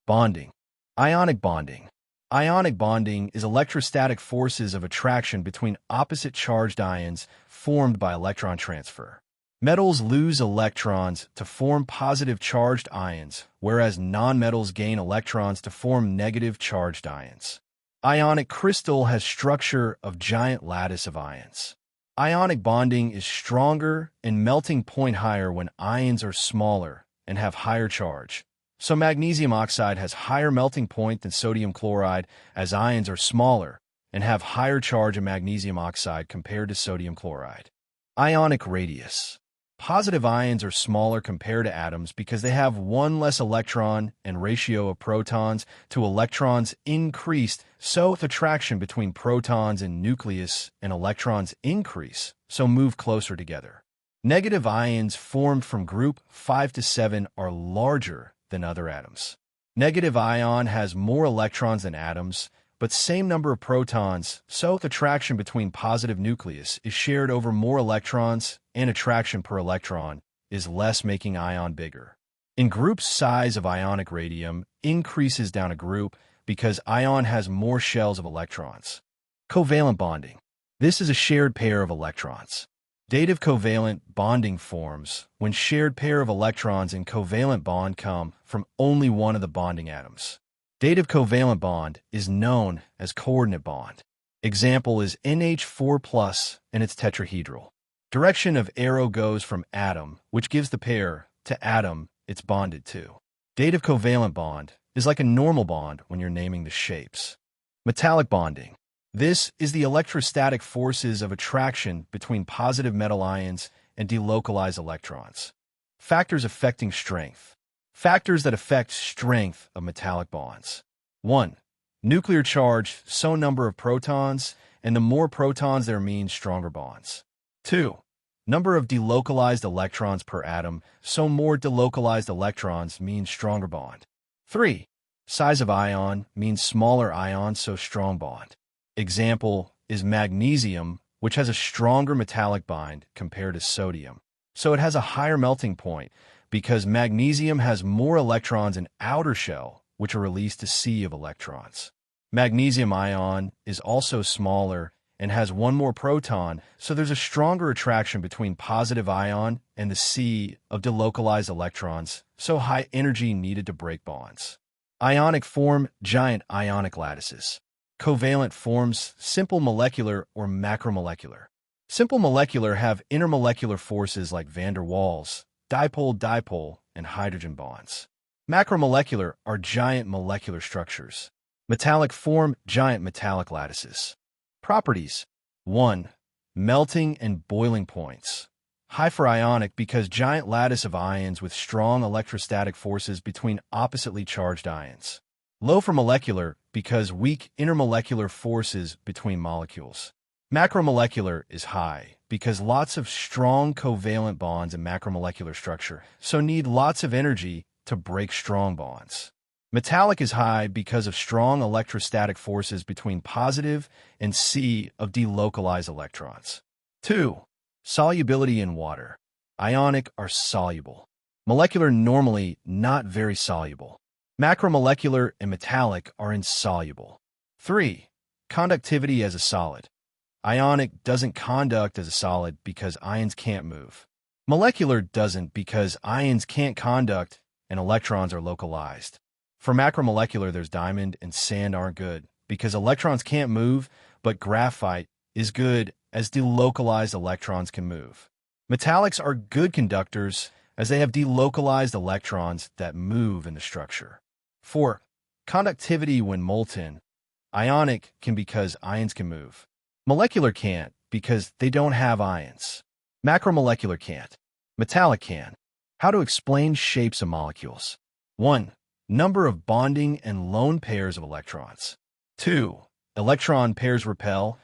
Bonding. Ionic bonding. Ionic bonding is electrostatic forces of attraction between opposite charged ions formed by electron transfer. Metals lose electrons to form positive charged ions, whereas nonmetals gain electrons to form negative charged ions. Ionic crystal has structure of giant lattice of ions. Ionic bonding is stronger and melting point higher when ions are smaller and have higher charge. So magnesium oxide has higher melting point than sodium chloride as ions are smaller and have higher charge of magnesium oxide compared to sodium chloride. Ionic radius. Positive ions are smaller compared to atoms because they have one less electron and ratio of protons to electrons increased, so attraction between protons and nucleus and electrons increase, so move closer together. Negative ions formed from group 5 to 7 are larger than other atoms. Negative ion has more electrons than atoms, but same number of protons, so attraction between positive nucleus is shared over more electrons and attraction per electron is less, making ion bigger. In groups, size of ionic radium increases down a group because ion has more shells of electrons. Covalent bonding. This is a shared pair of electrons. Dative covalent bonding forms when shared pair of electrons in covalent bond come from only one of the bonding atoms. Dative covalent bond is known as coordinate bond. Example is NH4+ and its tetrahedral. Direction of arrow goes from atom, which gives the pair, to atom it's bonded to. Dative covalent bond is like a normal bond when you're naming the shapes. Metallic bonding. This is the electrostatic forces of attraction between positive metal ions and delocalized electrons. Factors affecting strength. Factors that affect strength of metallic bonds. 1. Nuclear charge, so number of protons, and the more protons there means stronger bonds. 2. Number of delocalized electrons per atom, so more delocalized electrons means stronger bond. 3. Size of ion means smaller ion, so strong bond. Example is magnesium, which has a stronger metallic bind compared to sodium. So it has a higher melting point because magnesium has more electrons in outer shell, which are released to sea of electrons. Magnesium ion is also smaller and has one more proton, so there's a stronger attraction between positive ion and the sea of delocalized electrons, so high energy needed to break bonds. Ionic form giant ionic lattices. Covalent forms simple molecular or macromolecular. Simple molecular have intermolecular forces like van der Waals, dipole, and hydrogen bonds. Macromolecular are giant molecular structures. Metallic form giant metallic lattices. Properties. 1. Melting and boiling points. High for ionic because giant lattice of ions with strong electrostatic forces between oppositely charged ions. Low for molecular because weak intermolecular forces between molecules. Macromolecular is high because lots of strong covalent bonds in macromolecular structure, so need lots of energy to break strong bonds. Metallic is high because of strong electrostatic forces between positive and sea of delocalized electrons. 2. Solubility in water. Ionic are soluble. Molecular normally not very soluble. Macromolecular and metallic are insoluble. 3. Conductivity as a solid. Ionic doesn't conduct as a solid because ions can't move. Molecular doesn't because ions can't conduct and electrons are localized. For macromolecular, there's diamond and sand aren't good because electrons can't move, but graphite is good as delocalized electrons can move. Metallics are good conductors as they have delocalized electrons that move in the structure. 4. Conductivity when molten. Ionic can because ions can move. Molecular can't because they don't have ions. Macromolecular can't. Metallic can. How to explain shapes of molecules. 1. Number of bonding and lone pairs of electrons. 2. Electron pairs repel,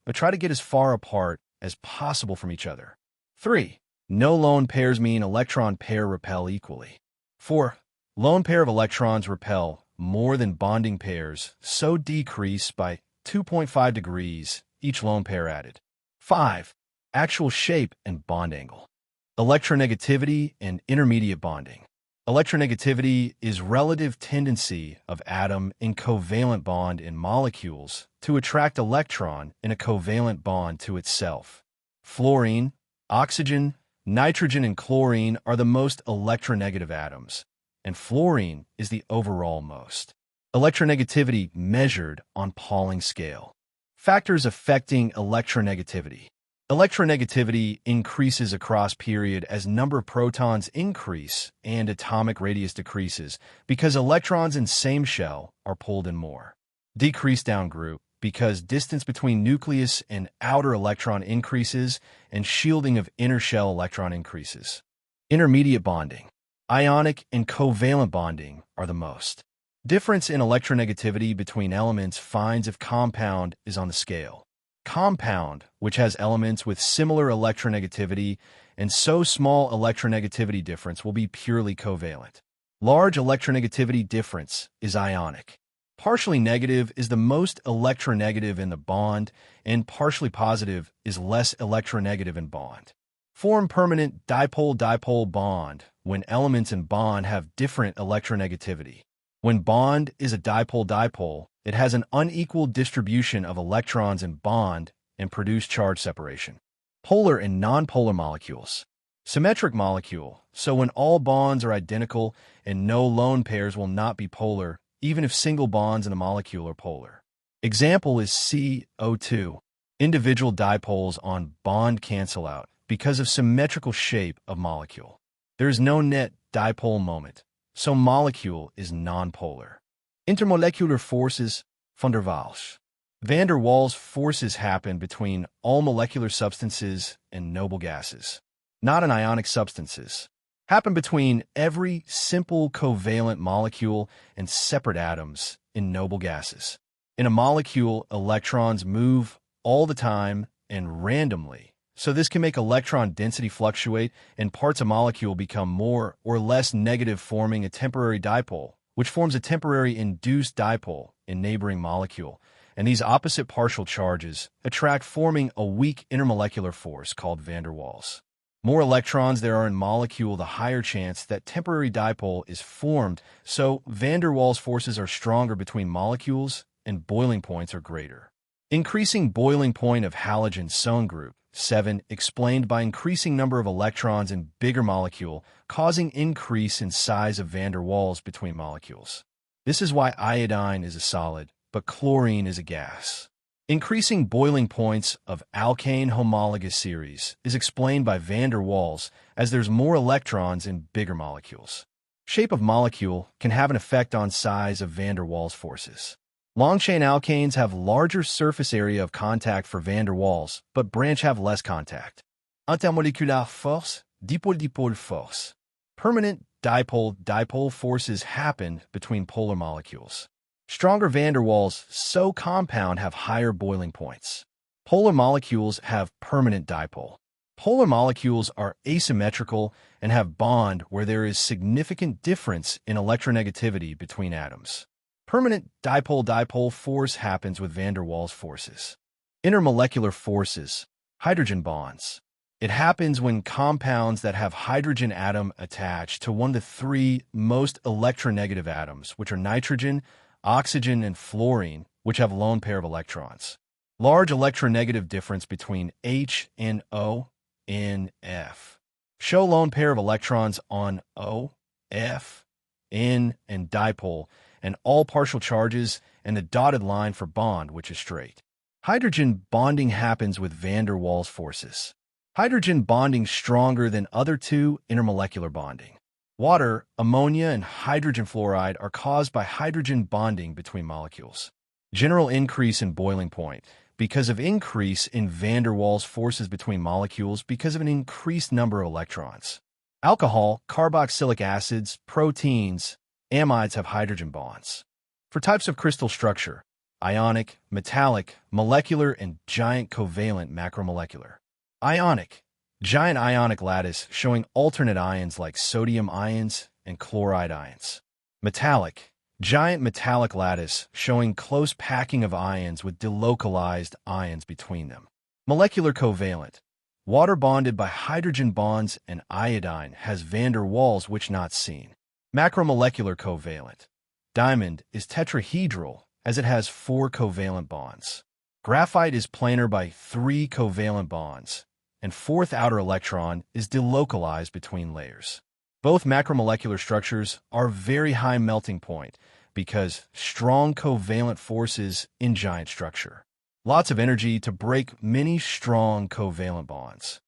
but try to get as far apart as possible from each other. 3. No lone pairs mean electron pair repel equally. 4. Lone pair of electrons repel more than bonding pairs, so decrease by 2.5 degrees each lone pair added. 5. Actual shape and bond angle. Electronegativity and intermediate bonding. Electronegativity is relative tendency of atom in covalent bond in molecules to attract electron in a covalent bond to itself. Fluorine, oxygen, nitrogen, and chlorine are the most electronegative atoms, and fluorine is the overall most. Electronegativity measured on Pauling scale. Factors affecting electronegativity. Electronegativity increases across period as number of protons increase and atomic radius decreases because electrons in same shell are pulled in more. Decrease down group because distance between nucleus and outer electron increases and shielding of inner shell electron increases. Intermediate bonding. Ionic and covalent bonding are the most. Difference in electronegativity between elements finds if compound is on the scale. Compound, which has elements with similar electronegativity and so small electronegativity difference, will be purely covalent. Large electronegativity difference is ionic. Partially negative is the most electronegative in the bond, and partially positive is less electronegative in bond. Form permanent dipole-dipole bond when elements in bond have different electronegativity. When bond is a dipole-dipole, it has an unequal distribution of electrons in bond and produce charge separation. Polar and nonpolar molecules. Symmetric molecule, so when all bonds are identical and no lone pairs will not be polar, even if single bonds in a molecule are polar. Example is CO2. Individual dipoles on bond cancel out because of symmetrical shape of molecule. There is no net dipole moment, so molecule is nonpolar. Intermolecular forces, van der Waals. Van der Waals forces happen between all molecular substances and noble gases, not in ionic substances. Happen between every simple covalent molecule and separate atoms in noble gases. In a molecule, electrons move all the time and randomly, so this can make electron density fluctuate and parts of molecule become more or less negative, forming a temporary dipole, which forms a temporary induced dipole in neighboring molecule, and these opposite partial charges attract, forming a weak intermolecular force called van der Waals. More electrons there are in molecule, the higher chance that temporary dipole is formed, so van der Waals forces are stronger between molecules and boiling points are greater. Increasing boiling point of halogen Sohn group 7 explained by increasing number of electrons in bigger molecule, causing increase in size of van der Waals between molecules. This is why iodine is a solid, but chlorine is a gas. Increasing boiling points of alkane homologous series is explained by van der Waals as there's more electrons in bigger molecules. Shape of molecule can have an effect on size of van der Waals forces. Long-chain alkanes have larger surface area of contact for van der Waals, but branch have less contact. Intermolecular force, dipole-dipole force. Permanent dipole-dipole forces happen between polar molecules. Stronger van der Waals, so compound have higher boiling points. Polar molecules have permanent dipole. Polar molecules are asymmetrical and have bond where there is significant difference in electronegativity between atoms. Permanent dipole-dipole force happens with van der Waals forces. Intermolecular forces, hydrogen bonds. It happens when compounds that have hydrogen atom attached to one of the three most electronegative atoms, which are nitrogen, oxygen, and fluorine, which have a lone pair of electrons. Large electronegative difference between H and O in F. Show lone pair of electrons on O, F, N, and dipole, and all partial charges, and the dotted line for bond, which is straight. Hydrogen bonding happens with van der Waals forces. Hydrogen bonding stronger than other two intermolecular bonding. Water, ammonia, and hydrogen fluoride are caused by hydrogen bonding between molecules. General increase in boiling point because of increase in van der Waals forces between molecules because of an increased number of electrons. Alcohol, carboxylic acids, proteins, amides have hydrogen bonds. For types of crystal structure, ionic, metallic, molecular, and giant covalent macromolecular. Ionic, giant ionic lattice showing alternate ions like sodium ions and chloride ions. Metallic, giant metallic lattice showing close packing of ions with delocalized ions between them. Molecular covalent, water bonded by hydrogen bonds and iodine has van der Waals which not seen. Macromolecular covalent. Diamond is tetrahedral as it has 4 covalent bonds. Graphite is planar by 3 covalent bonds, and fourth outer electron is delocalized between layers. Both macromolecular structures are very high melting point because strong covalent forces in giant structure. Lots of energy to break many strong covalent bonds.